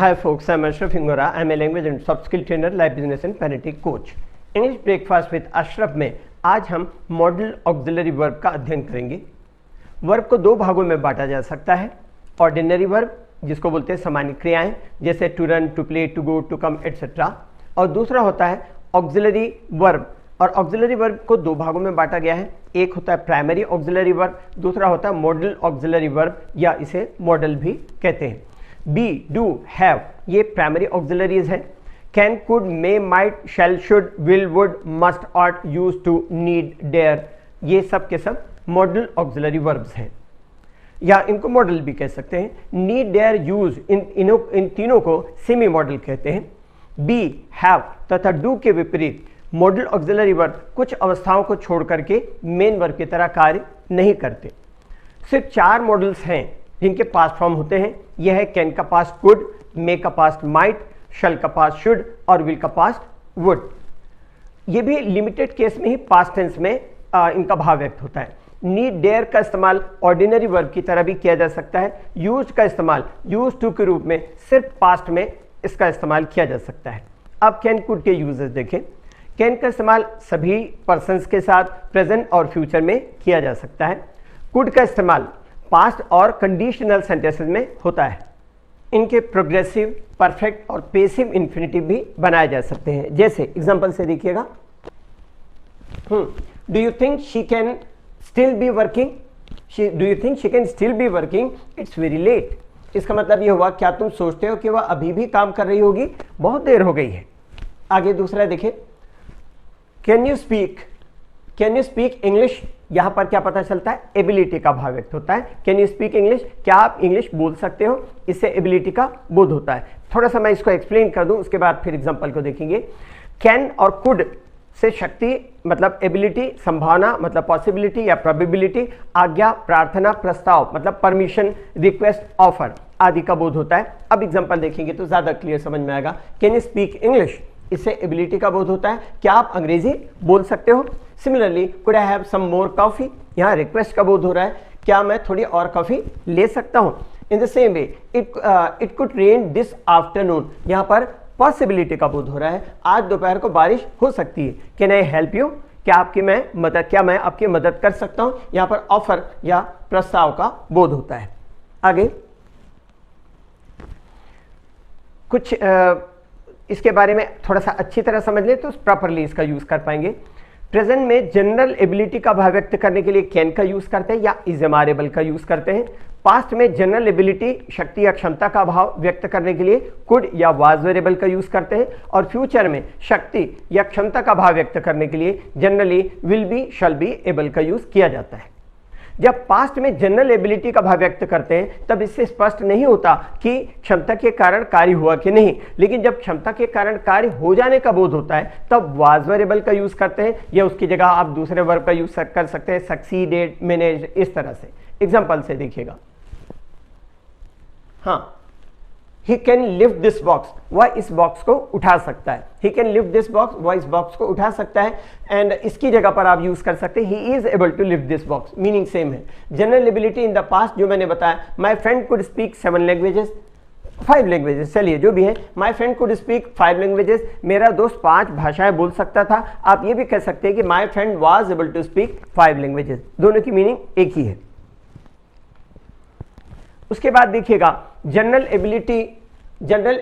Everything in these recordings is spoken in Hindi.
Hi folks, I'm Ashraf Hingora. I'm a language and soft skill trainer, life business and parenting coach. English breakfast with Ashraf में आज हम मॉडल ऑक्सिलरी वर्ब का अध्ययन करेंगे। वर्ब को दो भागों में बांटा जा सकता है। ऑर्डिनरी वर्ब जिसको बोलते हैं सामान्य क्रियाएं, जैसे to run, to play, to go, to come etcetera, और दूसरा होता है ऑक्सिलरी वर्ब। और ऑक्सिलरी वर्ब को दो भागों में बांटा गया है। एक होता है प्राइमरी ऑक्सिलरी वर्ब, दूसरा होता है मॉडल ऑक्सिलरी वर्ब या इसे मॉडल भी कहते हैं। बी, डू, हैव ये प्राइमरी ऑक्सिलरीज है। Can, could, may, might, shall, should, will, would, must, ought, used to, need, dare ये सब के सब मॉडल ऑक्सिलरी वर्ब्स हैं या इनको मॉडल भी कह सकते हैं। नीड, डेयर, यूज इन तीनों को सेमी मॉडल कहते हैं। बी, हैव तथा डू के विपरीत मॉडल ऑक्सिलरी वर्ब कुछ अवस्थाओं को छोड़ करके मेन वर्ब की तरह कार्य नहीं करते। सिर्फ चार मॉडल्स हैं जिनके पास्ट फॉर्म होते हैं। यह है कैन का पास्ट कुड, मे का पास्ट माइट, शल का पास्ट शुड और विल का पास्ट वुड। ये भी लिमिटेड केस में ही पास्ट टेंस में इनका भाव व्यक्त होता है। नीड, डेयर का इस्तेमाल ऑर्डिनरी वर्ब की तरह भी किया जा सकता है। यूज का इस्तेमाल यूज टू के रूप में सिर्फ पास्ट में इसका इस्तेमाल किया जा सकता है। अब कैन, कुड के यूजेस देखें। कैन का इस्तेमाल सभी पर्सन्स के साथ प्रेजेंट और फ्यूचर में किया जा सकता है। कुड का इस्तेमाल पास्ट और कंडीशनल सेंटेंसेस में होता है। इनके प्रोग्रेसिव, परफेक्ट और पेसिव इन्फिनिटिव भी बनाए जा सकते हैं। जैसे एग्जांपल से देखिएगा, do you think she can still be working, do you think she can still be working, it's very late. इसका मतलब ये हुआ क्या तुम सोचते हो कि वह अभी भी काम कर रही होगी, बहुत देर हो गई है। आगे दूसरा देखिए, कैन यू स्पीक इंग्लिश। यहां पर क्या पता चलता है, एबिलिटी का भाव व्यक्त होता है। कैन यू स्पीक इंग्लिश, क्या आप इंग्लिश बोल सकते हो, इससे एबिलिटी का बोध होता है। थोड़ा सा मैं इसको एक्सप्लेन कर दूं, उसके बाद फिर एग्जांपल को देखेंगे। कैन और कुड से शक्ति मतलब एबिलिटी, संभावना मतलब पॉसिबिलिटी या प्रोबेबिलिटी, आज्ञा, प्रार्थना, प्रस्ताव मतलब परमिशन, रिक्वेस्ट, ऑफर आदि का बोध होता है। अब एग्जांपल देखेंगे तो ज्यादा क्लियर समझ में आएगा। कैन यू स्पीक इंग्लिश, इससे एबिलिटी का बोध होता है, क्या आप अंग्रेजी बोल सकते हो। Similarly, could I have some more coffee, यहाँ रिक्वेस्ट का बोध हो रहा है, क्या मैं थोड़ी और कॉफी ले सकता हूँ। In the same way, it could rain this afternoon, यहाँ पर पॉसिबिलिटी का बोध हो रहा है, आज दोपहर को बारिश हो सकती है। कैन आई हेल्प यू, क्या मैं आपकी मदद कर सकता हूँ, यहाँ पर ऑफर या प्रस्ताव का बोध होता है। आगे कुछ इसके बारे में थोड़ा सा अच्छी तरह समझ ले तो प्रॉपरली इसका यूज कर पाएंगे। प्रेजेंट में जनरल एबिलिटी का भाव व्यक्त करने के लिए कैन का यूज करते हैं या इज एमारेबल का यूज करते हैं। पास्ट में जनरल एबिलिटी, शक्ति या क्षमता का भाव व्यक्त करने के लिए कुड या वाज वेरिएबल का यूज करते हैं। और फ्यूचर में शक्ति या क्षमता का भाव व्यक्त करने के लिए generally will be, shall be, able का यूज किया जाता है। जब पास्ट में जनरल एबिलिटी का भाव व्यक्त करते हैं तब इससे स्पष्ट नहीं होता कि क्षमता के कारण कार्य हुआ कि नहीं, लेकिन जब क्षमता के कारण कार्य हो जाने का बोध होता है तब वाज वेरिएबल का यूज करते हैं या उसकी जगह आप दूसरे वर्ब का यूज कर सकते हैं, सक्सीडेड, मैनेज, इस तरह से। एग्जांपल से देखिएगा, हाँ, he can lift this box, वह इस बॉक्स को उठा सकता है। He can lift this box, वह इस बॉक्स को उठा सकता है। एंड इसकी जगह पर आप यूज कर सकते हैं he is able to lift this box, meaning same है। General ability in the past जो मैंने बताया, my friend could speak 7 languages, 5 languages, चलिए जो भी है, my friend could speak 5 languages, मेरा दोस्त 5 भाषाएं बोल सकता था। आप ये भी कह सकते हैं कि my friend was able to speak 5 languages, दोनों की मीनिंग एक ही है। उसके बाद देखिएगा जनरल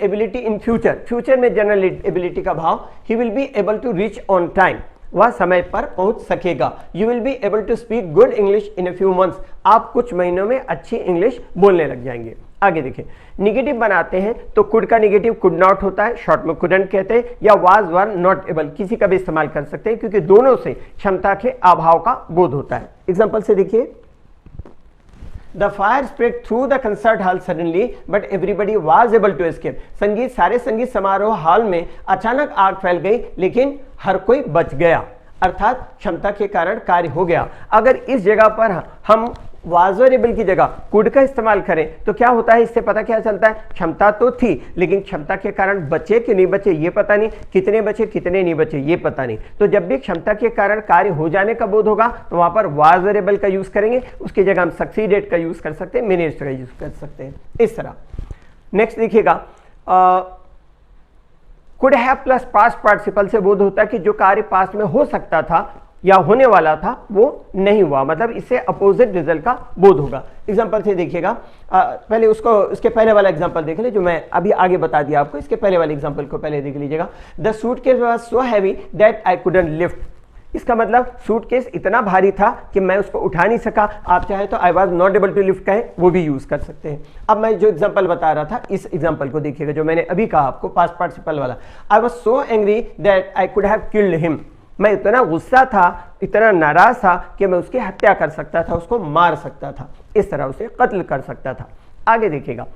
एबिलिटी इन फ्यूचर में जनरल एबिलिटी का भाव, he will be able to reach on time, वह समय पर पहुंच सकेगा। You will be able to speak good English in a few months, आप कुछ महीनों में अच्छी इंग्लिश बोलने लग जाएंगे। आगे देखिए, निगेटिव बनाते हैं तो कुड का निगेटिव कुड नॉट होता है, शॉर्ट में कुडंट कहते हैं, या वाज, वर, नॉट एबल किसी का भी इस्तेमाल कर सकते हैं क्योंकि दोनों से क्षमता के अभाव का बोध होता है। एग्जाम्पल से देखिए, The fire spread through the concert hall suddenly, but everybody was able to escape. सारे संगीत समारोह हॉल में अचानक आग फैल गई लेकिन हर कोई बच गया, अर्थात क्षमता के कारण कार्य हो गया। अगर इस जगह पर हम वाज वेरिएबल की जगह कुड का इस्तेमाल करें तो क्या होता है, इससे पता क्या चलता है, क्षमता तो थी लेकिन क्षमता के कारण बचे कि नहीं बचे ये पता नहीं, कितने बचे कितने नहीं बचे ये पता नहीं। तो जब भी क्षमता के कारण कार्य हो जाने का बोध होगा तो वहां पर वाज वेरिएबल का यूज करेंगे, उसकी जगह हम सक्सीडेड का यूज कर सकते हैं, मैनेज का यूज कर सकते हैं, इस तरह। नेक्स्ट देखिएगा, could have plus past participle से बोध होता है कि जो कार्य पास्ट में हो सकता था या होने वाला था वो नहीं हुआ, मतलब इससे अपोजिट रिजल्ट का बोध होगा। एग्जांपल से देखिएगा, पहले उसके पहले वाला एग्जांपल देख ले जो मैं अभी आगे बता दिया आपको। इसके पहले वाले एग्जांपल को पहले देख लीजिएगा। The suitcase was so heavy that I couldn't lift. इसका मतलब सूटकेस इतना भारी था कि मैं उसको उठा नहीं सका। आप चाहे तो I was not able to lift कहें, वो भी यूज कर सकते हैं। अब मैं जो एग्जांपल बता रहा था इस एग्जांपल को देखिएगा जो मैंने अभी कहा आपको, पास्ट पार्टिसिपल वाला। I was so angry that I could have killed him. मैं इतना गुस्सा था, इतना नाराज था कि मैं उसकी हत्या कर सकता था, उसको मार सकता था, इस तरह उसे कत्ल कर सकता था। आगे देखिएगा,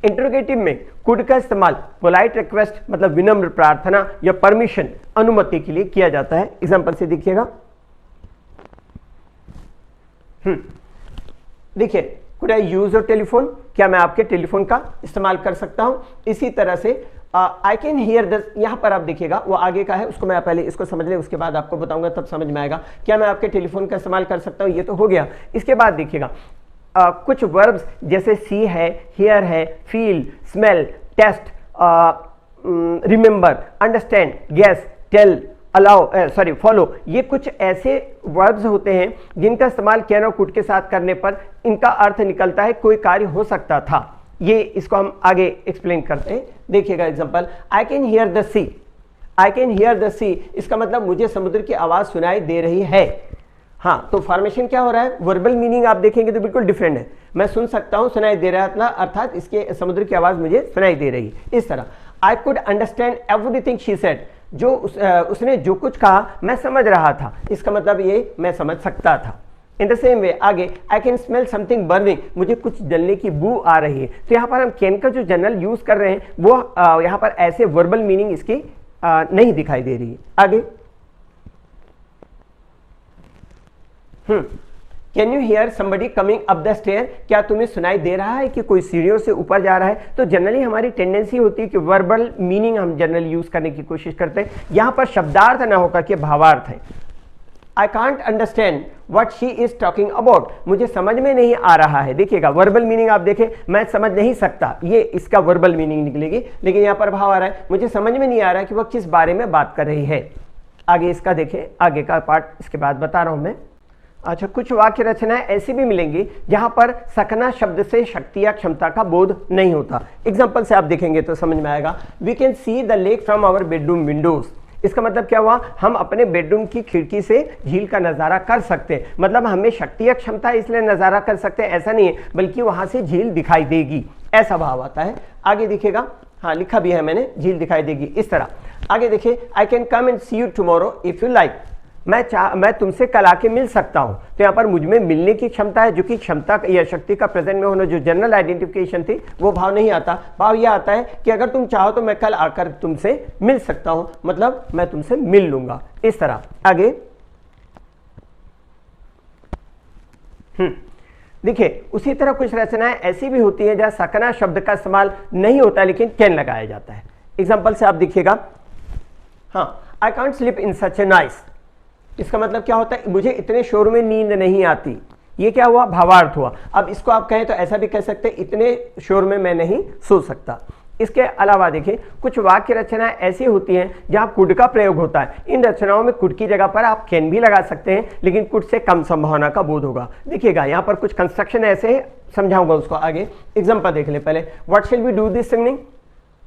इंटरोगेटिव में कुड का इस्तेमाल पोलाइट रिक्वेस्ट मतलब विनम्र प्रार्थना या परमिशन अनुमति के लिए किया जाता है। एग्जांपल से देखिएगा, देखिए, could I use your telephone, क्या मैं आपके टेलीफोन का इस्तेमाल कर सकता हूं। इसी तरह से आई कैन हियर द, यहां पर आप देखिएगा वो आगे का है, उसको मैं पहले इसको समझ लें, उसके बाद आपको बताऊंगा, तब समझ में आएगा। क्या मैं आपके टेलीफोन का इस्तेमाल कर सकता हूं, ये तो हो गया। इसके बाद देखिएगा कुछ वर्ब्स जैसे सी है, हियर है, feel, smell, taste, remember, understand, guess, tell, allow, sorry, follow, ये कुछ ऐसे वर्ब्स होते हैं जिनका इस्तेमाल कैन और कुड के साथ करने पर इनका अर्थ निकलता है कोई कार्य हो सकता था। ये इसको हम आगे एक्सप्लेन करते हैं। देखिएगा example, I can hear the sea. I can hear the sea, इसका मतलब मुझे समुद्र की आवाज सुनाई दे रही है। हाँ, तो फॉर्मेशन क्या हो रहा है, वर्बल मीनिंग आप देखेंगे तो बिल्कुल डिफरेंट है। मैं सुन सकता हूं, सुनाई दे रहा था, अर्थात इसके समुद्र की आवाज मुझे सुनाई दे रही है। इस तरह I could understand everything she said, जो उसने जो कुछ कहा मैं समझ रहा था, इसका मतलब ये मैं समझ सकता था। इन द सेम वे आगे, I can smell something burning, मुझे कुछ जलने की बू आ रही है। तो यहाँ पर हम कैन का जो जनरल यूज कर रहे हैं वो यहाँ पर ऐसे वर्बल मीनिंग इसकी नहीं दिखाई दे रही है। आगे, can you hear somebody coming up the stair, क्या तुम्हें सुनाई दे रहा है कि कोई सीढ़ियों से ऊपर जा रहा है। तो जनरली हमारी टेंडेंसी होती है कि वर्बल मीनिंग हम जनरली यूज करने की कोशिश करते हैं। यहां पर शब्दार्थ ना होकर के भावार्थ है। I can't understand what she is talking about, मुझे समझ में नहीं आ रहा है। देखिएगा वर्बल मीनिंग आप देखें, मैं समझ नहीं सकता, ये इसका वर्बल मीनिंग निकलेगी, लेकिन यहाँ पर भाव आ रहा है मुझे समझ में नहीं आ रहा है कि वह किस बारे में बात कर रही है। आगे इसका देखें, आगे का पार्ट इसके बाद बता रहा हूं मैं। अच्छा, कुछ वाक्य रचनाएं ऐसी भी मिलेंगी जहां पर सकना शब्द से शक्ति या क्षमता का बोध नहीं होता। एग्जाम्पल से आप देखेंगे तो समझ में आएगा। We can see the lake from our bedroom windows, इसका मतलब क्या हुआ, हम अपने बेडरूम की खिड़की से झील का नजारा कर सकते हैं। मतलब हमें शक्ति या क्षमता इसलिए नजारा कर सकते हैं ऐसा नहीं है, बल्कि वहां से झील दिखाई देगी, ऐसा भाव आता है। आगे दिखेगा, हाँ लिखा भी है मैंने, झील दिखाई देगी, इस तरह। आगे देखिए, I can come and see you tomorrow if you like, मैं तुमसे कल आके मिल सकता हूं। तो यहाँ पर मुझमें मिलने की क्षमता है, जो कि क्षमता या शक्ति का प्रेजेंट में होना, जो जनरल आइडेंटिफिकेशन थी वो भाव नहीं आता। भाव यह आता है कि अगर तुम चाहो तो मैं कल आकर तुमसे मिल सकता हूं, मतलब मैं तुमसे मिल लूंगा, इस तरह। आगे देखिए, उसी तरह कुछ रचनाएं ऐसी भी होती हैं जहां सकना शब्द का इस्तेमाल नहीं होता लेकिन कैन लगाया जाता है। एग्जाम्पल से आप देखिएगा, हाँ, I can't sleep in such a nice, इसका मतलब क्या होता है, मुझे इतने शोर में नींद नहीं आती। ये क्या हुआ, भावार्थ हुआ। अब इसको आप कहें तो ऐसा भी कह सकते हैं, इतने शोर में मैं नहीं सो सकता। इसके अलावा देखिए, कुछ वाक्य रचनाएं ऐसी होती हैं जहां कुड का प्रयोग होता है। इन रचनाओं में कुड की जगह पर आप कैन भी लगा सकते हैं, लेकिन कुड से कम संभावना का बोध होगा। देखिएगा यहाँ पर कुछ कंस्ट्रक्शन ऐसे है, समझाऊंगा उसको आगे। एग्जाम्पल देख ले पहले, what shall we do this evening,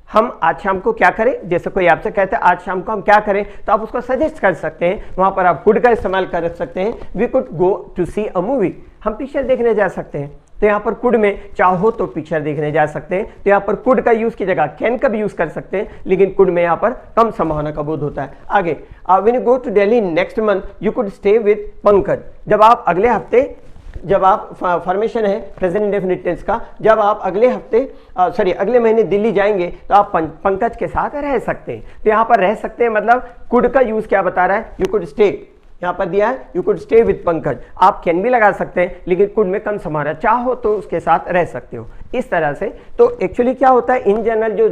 हम आज शाम को क्या करें। जैसे कोई आपसे कहता है आज शाम को हम क्या करें, तो आप उसको सजेस्ट कर सकते हैं, वहां पर आप कुड का इस्तेमाल कर सकते हैं। We could go to see a movie, हम पिक्चर देखने जा सकते हैं। तो यहाँ पर कुड में चाहो तो पिक्चर देखने जा सकते हैं। तो यहाँ पर कुड का यूज की जगह कैन का भी यूज कर सकते हैं, लेकिन कुड में यहाँ पर कम संभावना का बोध होता है। आगे, when you go to Delhi next month you could stay with Pankaj, जब आप अगले हफ्ते, जब आप फॉर्मेशन है प्रेजेंट इंडेफिनिट टेंस का, जब आप अगले महीने दिल्ली जाएंगे तो आप पंकज के साथ रह सकते हैं। तो यहाँ पर रह सकते हैं मतलब कुड का यूज क्या बता रहा है, यू कुड स्टे। यहाँ पर दिया है you could stay with Pankaj, आप कैन भी लगा सकते हैं लेकिन कुड में कम समारा, चाहो तो उसके साथ रह सकते हो इस तरह से। तो एक्चुअली क्या होता है, इन जनरल जो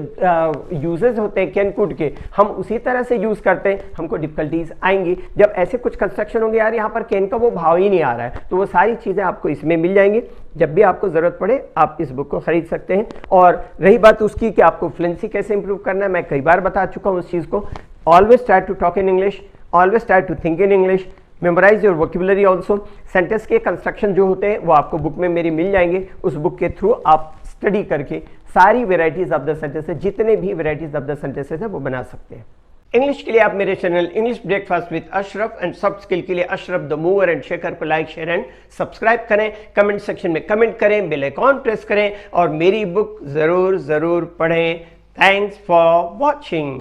यूजेस होते हैं कैन कुड के, हम उसी तरह से यूज करते हैं, हमको डिफिकल्टीज आएंगी जब ऐसे कुछ कंस्ट्रक्शन होंगे, यार यहाँ पर कैन का वो भाव ही नहीं आ रहा है, तो वो सारी चीजें आपको इसमें मिल जाएंगी। जब भी आपको जरूरत पड़े आप इस बुक को खरीद सकते हैं। और रही बात उसकी कि आपको फ्लुएंसी कैसे इंप्रूव करना है, मैं कई बार बता चुका हूँ उस चीज को। Always try to talk in English, always try to think in English, memorize your vocabulary also. Sentence के कंस्ट्रक्शन जो होते हैं वो आपको बुक में मेरी मिल जाएंगे, उस बुक के थ्रू आप स्टडी करके सारी वेराइटीज ऑफ द सेंटेंसेस, जितने भी वेराइटीज ऑफ द सेंटेंसेस है वो बना सकते हैं। इंग्लिश के लिए आप मेरे channel English breakfast with Ashraf and soft skill के लिए Ashraf the mover and shaker को लाइक शेयर एंड सब्सक्राइब करें, कमेंट सेक्शन में कमेंट करें, बेल आइकॉन प्रेस करें और मेरी बुक जरूर पढ़ें। Thanks for watching.